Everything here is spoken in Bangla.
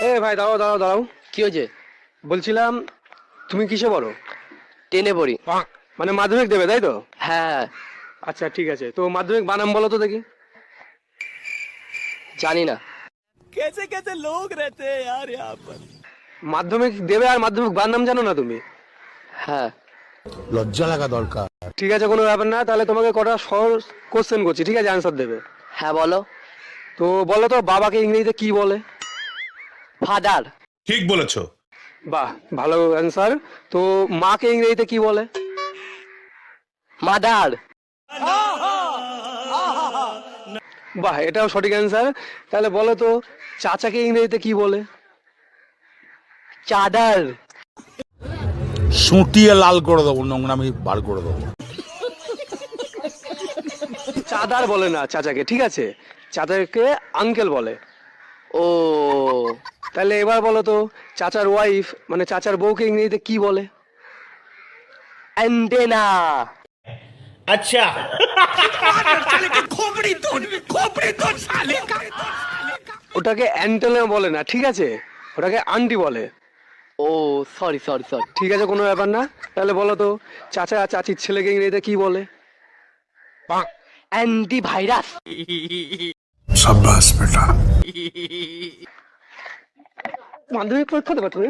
এ ভাই দাঁড়াও দাঁড়াও দাঁড়াও। কি হয়েছে? বলছিলাম তুমি কিসে পড়ো? টেনে পড়ি। মানে মাধ্যমিক দেবে তাই তো? হ্যাঁ। আচ্ছা ঠিক আছে, তো মাধ্যমিক বানাম বলো তো দেখি। জানি না। মাধ্যমিক দেবে আর মাধ্যমিক বানাম জানো না তুমি? হ্যাঁ। লজ্জা লাগা দরকার। ঠিক আছে, কোনো ব্যাপার না, তাহলে তোমাকে কটা সহজ কোশ্চেন করছি, ঠিক আছে, আনসার দেবে। হ্যাঁ বলো। তো বলো তো বাবাকে ইংরেজিতে কি বলে? ফাদার। ঠিক বলেছো। বাহ, ভালো অ্যান্সার। তো মাকে ইংরেজিতে কি বলে? মাদার। বাহ, এটাও সঠিক অ্যান্সার। তাহলে বলো তো চাচাকে ইংরেজিতে কি বলে? চাদার। সুটিয়ে লাল করে দেবো, নোংরামি বার করে দেবো। চাদার বলে না চাচাকে, ঠিক আছে, চাচাকে আঙ্কেল বলে। ও তাহলে এবার বলো তো চাচার ওয়াইফ মানে চাচার বউকে ইংরেজিতে কি বলে? অ্যান্টেনা। ওটাকে অ্যান্টেনা বলে না, ঠিক আছে, ওটাকে আন্টি বলে। ও সরি সরি সরি। ঠিক আছে, কোনো ব্যাপার না। তাহলে বলো তো চাচা আর চাচির ছেলেকে ইংরেজিতে কি বলে? Anti virus. সাব্বাস বেটা। মাধ্যমিক পরীক্ষা দেবো তুমি?